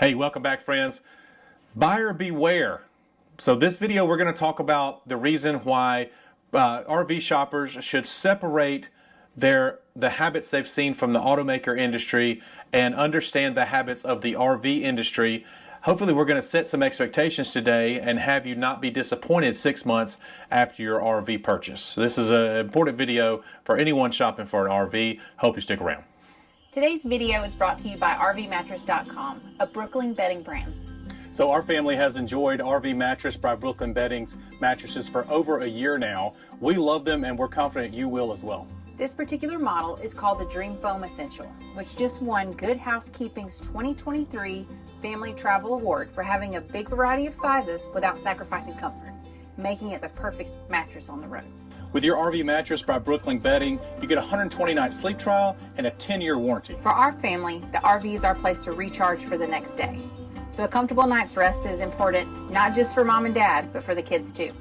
Hey, welcome back, friends. Buyer beware. So this video we're going to talk about the reason why RV shoppers should separate the habits they've seen from the automaker industry and understand the habits of the RV industry. Hopefully we're going to set some expectations today and have you not be disappointed 6 months after your RV purchase. So this is an important video for anyone shopping for an RV. Hope you stick around. Today's video is brought to you by rvmattress.com, a Brooklyn bedding brand. So our family has enjoyed RV Mattress by Brooklyn Bedding's mattresses for over a year now. We love them and we're confident you will as well. This particular model is called the Dream Foam Essential, which just won Good Housekeeping's 2023 Family Travel Award for having a big variety of sizes without sacrificing comfort, making it the perfect mattress on the road. With your RV Mattress by Brooklyn Bedding, you get a 120-night sleep trial and a 10-year warranty. For our family, the RV is our place to recharge for the next day. So a comfortable night's rest is important, not just for mom and dad, but for the kids too.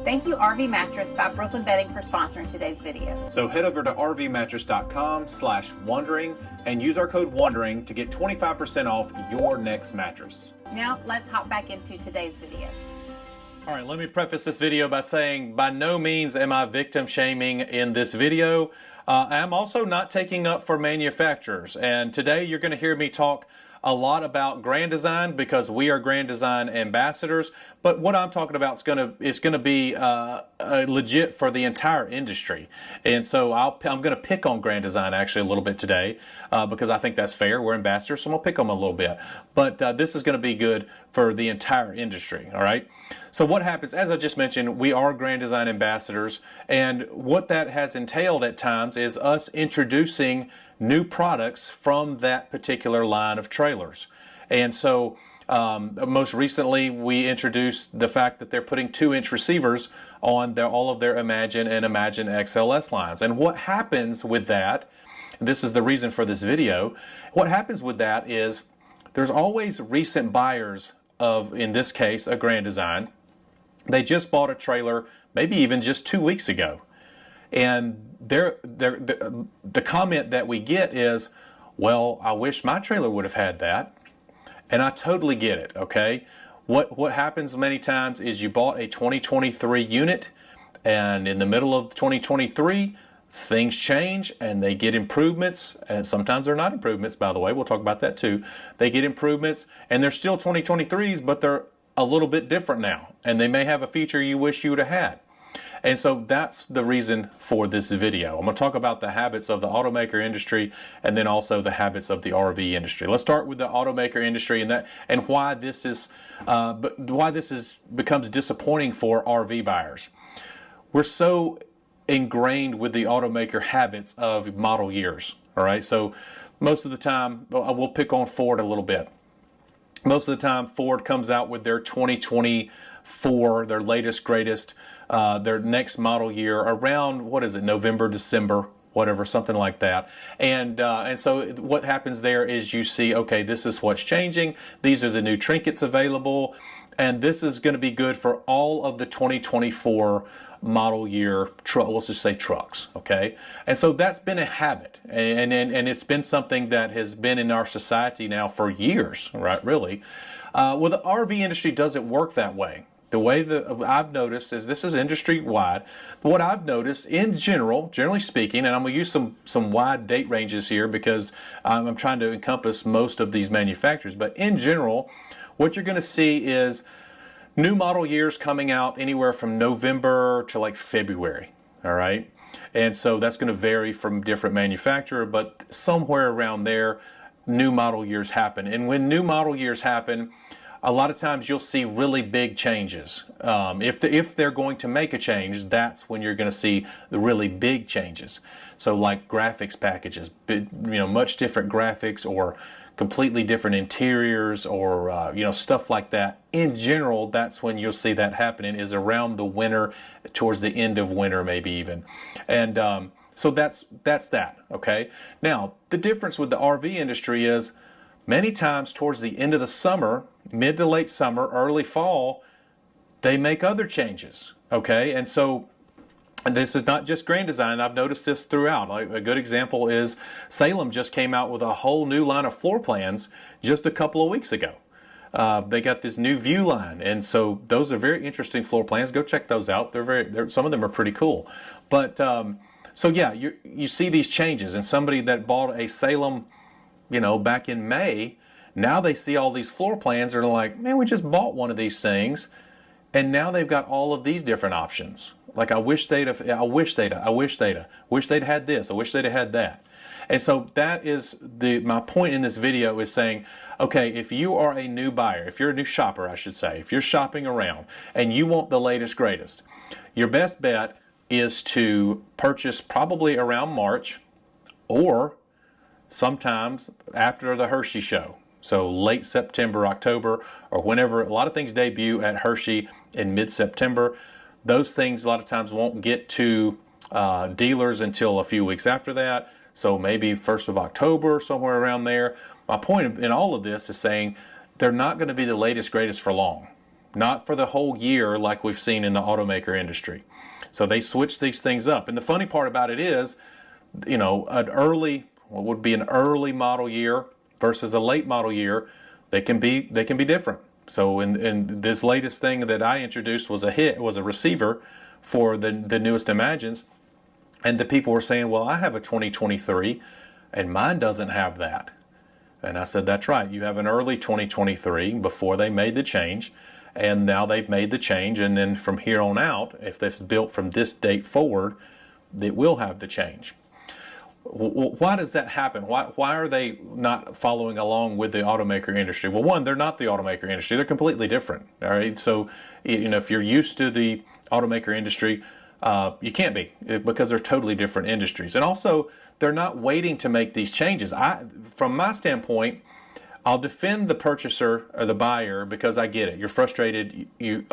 Thank you, RV Mattress by Brooklyn Bedding, for sponsoring today's video. So head over to rvmattress.com/wondering and use our code WONDERING to get 25% off your next mattress. Now let's hop back into today's video. All right, let me preface this video by saying by no means am I victim shaming in this video. I'm also not taking up for manufacturers, and today you're going to hear me talk a lot about Grand Design because we are Grand Design ambassadors, but what I'm talking about is going to be legit for the entire industry. And so I'm going to pick on Grand Design actually a little bit today because I think that's fair. We're ambassadors, so I'm going to pick on them a little bit. But this is going to be good for the entire industry, all right? So what happens, as I just mentioned, we are Grand Design ambassadors, and what that has entailed at times is us introducing new products from that particular line of trailers. And so most recently we introduced the fact that they're putting 2-inch receivers on all of their Imagine and Imagine XLS lines. And what happens with that, this is the reason for this video, what happens with that is there's always recent buyers of, in this case, a Grand Design. They just bought a trailer maybe even just 2 weeks ago. And the comment that we get is, well, I wish my trailer would have had that. And I totally get it, okay? What happens many times is you bought a 2023 unit, and in the middle of 2023, things change and they get improvements, and sometimes they're not improvements, by the way. We'll talk about that too. They get improvements, and they're still 2023s, but they're a little bit different now, and they may have a feature you wish you would have had. And so that's the reason for this video. I'm going to talk about the habits of the automaker industry and then also the habits of the RV industry. Let's start with the automaker industry and why this becomes disappointing for RV buyers. We're so ingrained with the automaker habits of model years. All right, so most of the time, we'll pick on Ford a little bit. Most of the time, Ford comes out with their 2024, their latest, greatest, their next model year around, what is it, November, December, whatever, something like that. And so what happens there is you see, okay, this is what's changing. These are the new trinkets available. And this is going to be good for all of the 2024 model year, let's just say trucks, okay? And so that's been a habit, and it's been something that has been in our society now for years, right, really. Well, the RV industry doesn't work that way. The way that I've noticed is, this is industry-wide, what I've noticed in generally speaking, and I'm going to use some wide date ranges here because I'm trying to encompass most of these manufacturers, but in general, what you're going to see is new model years coming out anywhere from November to like February, all right? And so that's going to vary from different manufacturer, but somewhere around there, new model years happen. And when new model years happen, a lot of times you'll see really big changes. If they're going to make a change, that's when you're going to see the really big changes. So like graphics packages, much different graphics or completely different interiors or stuff like that. In general, that's when you'll see that happening, is around the winter, towards the end of winter maybe even. And so that's that, okay? Now, the difference with the RV industry is many times towards the end of the summer, mid to late summer, early fall, they make other changes, okay? And so And this is not just Grand Design. I've noticed this throughout. A good example is Salem just came out with a whole new line of floor plans just a couple of weeks ago. They got this new view line, and so those are very interesting floor plans. Go check those out. Some of them are pretty cool. But so yeah, you see these changes, and somebody that bought a Salem, back in May, now they see all these floor plans and are like, man, we just bought one of these things, and now they've got all of these different options. Like, I wish they'd had this. I wish they'd have had that. And so that is my point in this video is saying, okay, if you are a new buyer, if you're a new shopper, I should say, if you're shopping around and you want the latest, greatest, your best bet is to purchase probably around March or sometimes after the Hershey show. So late September, October, or whenever. A lot of things debut at Hershey in mid-September. Those things a lot of times won't get to dealers until a few weeks after that. So maybe 1st of October, somewhere around there. My point in all of this is saying they're not going to be the latest, greatest for long. Not for the whole year like we've seen in the automaker industry. So they switch these things up. And the funny part about it is, what would be an early model year versus a late model year, they can be different. So in this latest thing that I introduced was a receiver for the newest Imagines. And the people were saying, well, I have a 2023 and mine doesn't have that. And I said, that's right. You have an early 2023 before they made the change. And now they've made the change. And then from here on out, if it's built from this date forward, it will have the change. Why does that happen? Why are they not following along with the automaker industry? Well, one, they're not the automaker industry. They're completely different. All right. So, if you're used to the automaker industry, you can't be, because they're totally different industries. And also, they're not waiting to make these changes. From my standpoint, I'll defend the purchaser or the buyer because I get it. You're frustrated. You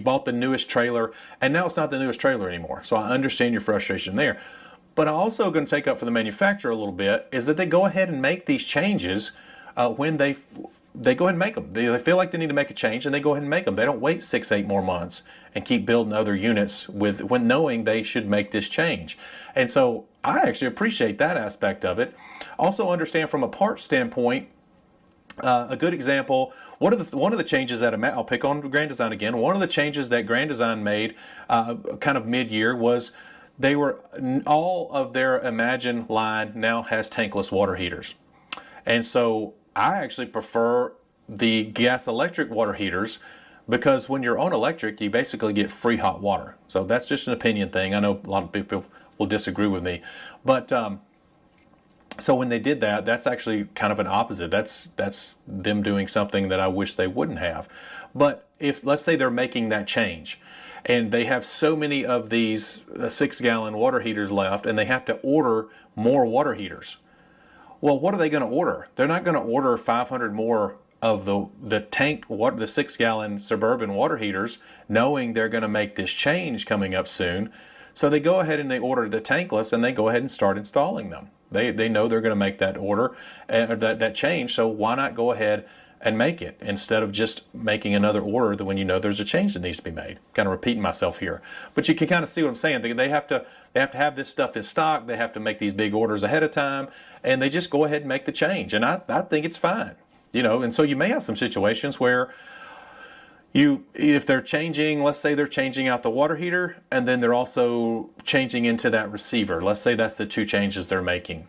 bought the newest trailer, and now it's not the newest trailer anymore. So I understand your frustration there. But I'm also going to take up for the manufacturer a little bit is that they go ahead and make these changes when they go ahead and make them. They feel like they need to make a change, and they go ahead and make them. They don't wait 6-8 more months and keep building other units when knowing they should make this change. And so I actually appreciate that aspect of it. Also understand from a parts standpoint, a good example, one of the changes that I'll pick on Grand Design again. One of the changes that Grand Design made kind of mid-year was all of their Imagine line now has tankless water heaters. And so I actually prefer the gas electric water heaters because when you're on electric, you basically get free hot water. So that's just an opinion thing. I know a lot of people will disagree with me. But so when they did that, that's actually kind of an opposite. That's them doing something that I wish they wouldn't have. But if, let's say they're making that change, and they have so many of these 6-gallon water heaters left, and they have to order more water heaters. Well, what are they going to order? They're not going to order 500 more of the 6-gallon Suburban water heaters, knowing they're going to make this change coming up soon. So they go ahead and they order the tankless, and they go ahead and start installing them. They know they're going to make that order, that change. So why not go ahead and make it instead of just making another order when you know there's a change that needs to be made? Kind of repeating myself here, but you can kind of see what I'm saying. They have to have this stuff in stock. They have to make these big orders ahead of time, and they just go ahead and make the change. And I think it's fine, And so you may have some situations where if they're changing, let's say they're changing out the water heater, and then they're also changing into that receiver. Let's say that's the two changes they're making.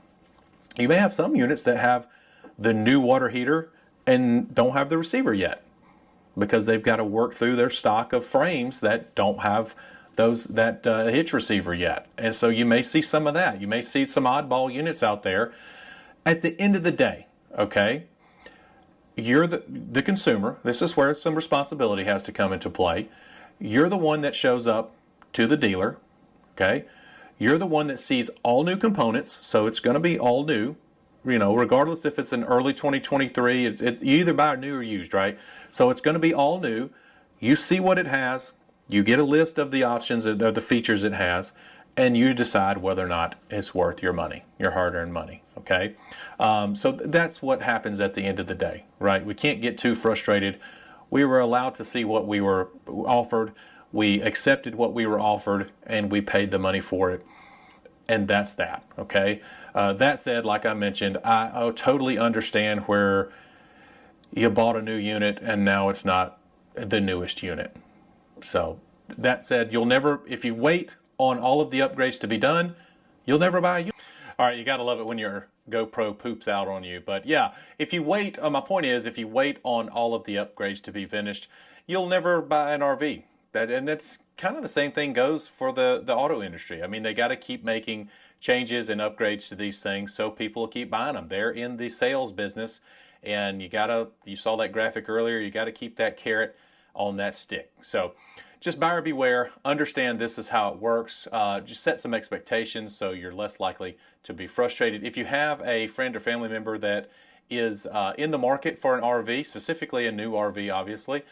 You may have some units that have the new water heater and don't have the receiver yet because they've got to work through their stock of frames that don't have that hitch receiver yet. And so you may see some of that. You may see some oddball units out there. At the end of the day, okay, you're the consumer. This is where some responsibility has to come into play. You're the one that shows up to the dealer, okay? You're the one that sees all new components, so it's going to be all new. Regardless if it's an early 2023, you either buy new or used, right? So it's going to be all new. You see what it has. You get a list of the options or the features it has, and you decide whether or not it's worth your money, your hard-earned money, okay? So that's what happens at the end of the day, right? We can't get too frustrated. We were allowed to see what we were offered. We accepted what we were offered, and we paid the money for it. And that's that, okay? That said, like I mentioned, I totally understand where you bought a new unit and now it's not the newest unit. So that said, you'll never, if you wait on all of the upgrades to be done, you'll never buy a unit. All right, you gotta love it when your GoPro poops out on you. But yeah, if you wait, my point is, if you wait on all of the upgrades to be finished, you'll never buy an RV. And that's kind of the same thing goes for the auto industry. I mean, they got to keep making changes and upgrades to these things so people keep buying them. They're in the sales business, and you saw that graphic earlier, you got to keep that carrot on that stick. So just buyer beware, understand this is how it works. Just set some expectations so you're less likely to be frustrated. If you have a friend or family member that is in the market for an RV, specifically a new RV, obviously,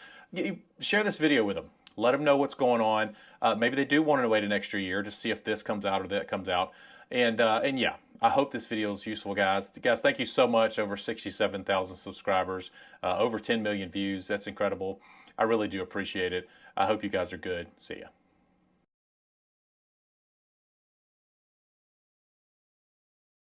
share this video with them. Let them know what's going on. Maybe they do want to wait an extra year to see if this comes out or that comes out. And yeah, I hope this video is useful, guys. Guys, thank you so much. Over 67,000 subscribers, over 10 million views. That's incredible. I really do appreciate it. I hope you guys are good. See ya.